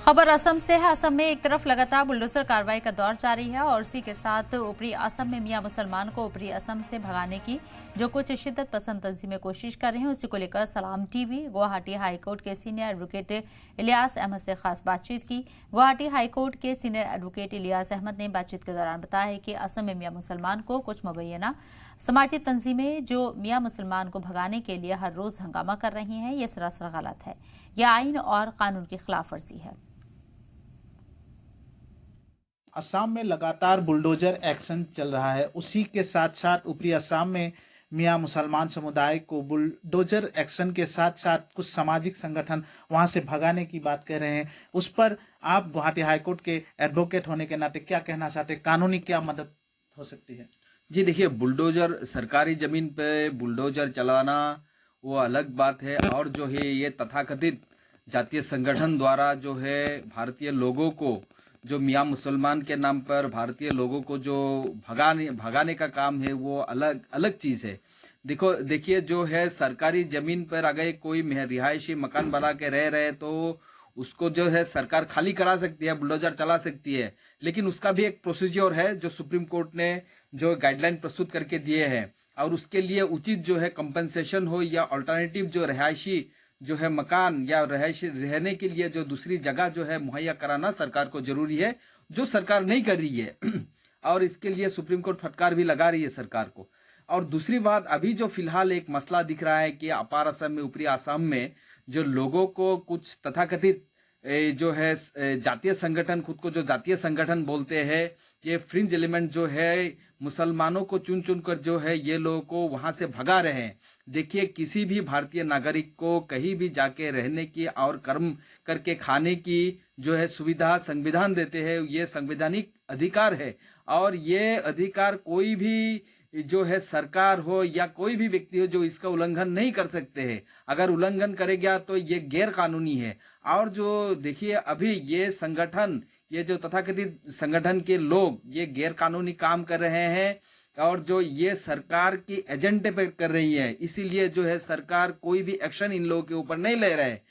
खबर असम से है। असम में एक तरफ लगातार बुलडोजर कार्रवाई का दौर जारी है और इसी के साथ ऊपरी असम में मियां मुसलमान को ऊपरी असम से भगाने की जो कुछ शिद्दत पसंद तंजीमें कोशिश कर रहे हैं, उसी को लेकर सलाम टीवी गुवाहाटी हाईकोर्ट के सीनियर एडवोकेट इलियास अहमद से खास बातचीत की। गुवाहाटी हाईकोर्ट के सीनियर एडवोकेट इलियास अहमद ने बातचीत के दौरान बताया कि असम में मियां मुसलमान को कुछ मुबैना समाजी तंजीमें जो मियां मुसलमान को भगाने के लिए हर रोज हंगामा कर रही हैं, ये सरासर गलत है। यह आइन और कानून की खिलाफ वर्जी है। असम में लगातार बुलडोजर एक्शन चल रहा है। उसी के साथ साथ ऊपरी असम में मियां मुसलमान समुदाय को बुलडोजर एक्शन के साथ साथ कुछ सामाजिक संगठन वहां से भगाने की बात कर रहे हैं। उस पर आप गुवाहाटी हाईकोर्ट के एडवोकेट होने के नाते क्या कहना चाहते हैं? कानूनी क्या मदद हो सकती है? जी देखिए, बुलडोजर सरकारी जमीन पे बुलडोजर चलाना वो अलग बात है, और जो है ये तथाकथित जातीय संगठन द्वारा जो है भारतीय लोगों को, जो मियां मुसलमान के नाम पर भारतीय लोगों को जो भगाने का काम है, वो अलग अलग चीज है। देखिए जो है सरकारी जमीन पर अगर कोई रिहायशी मकान बना के रह रहे तो उसको जो है सरकार खाली करा सकती है, बुलडोजर चला सकती है, लेकिन उसका भी एक प्रोसीजर है जो सुप्रीम कोर्ट ने जो गाइडलाइन प्रस्तुत करके दिए हैं, और उसके लिए उचित जो है कंपनसेशन हो या अल्टरनेटिव जो रिहायशी जो है मकान या रहने के लिए जो दूसरी जगह जो है मुहैया कराना सरकार को जरूरी है, जो सरकार नहीं कर रही है। और इसके लिए सुप्रीम कोर्ट फटकार भी लगा रही है सरकार को। और दूसरी बात, अभी जो फिलहाल एक मसला दिख रहा है कि अपार असम में, ऊपरी असम में जो लोगों को कुछ तथाकथित जो है जातीय संगठन, खुद को जो जातीय संगठन बोलते हैं, ये फ्रिंज एलिमेंट जो है मुसलमानों को चुन चुन कर जो है ये लोगों को वहां से भगा रहे हैं। देखिए, किसी भी भारतीय नागरिक को कहीं भी जाके रहने की और कर्म करके खाने की जो है सुविधा संविधान देते हैं, ये संवैधानिक अधिकार है, और ये अधिकार कोई भी जो है सरकार हो या कोई भी व्यक्ति हो जो इसका उल्लंघन नहीं कर सकते हैं। अगर उल्लंघन करेगा तो ये गैर कानूनी है। और जो देखिए अभी ये संगठन, ये जो तथाकथित संगठन के लोग ये गैर कानूनी काम कर रहे हैं, और जो ये सरकार की एजेंडे पे कर रही है, इसीलिए जो है सरकार कोई भी एक्शन इन लोगों के ऊपर नहीं ले रहा है।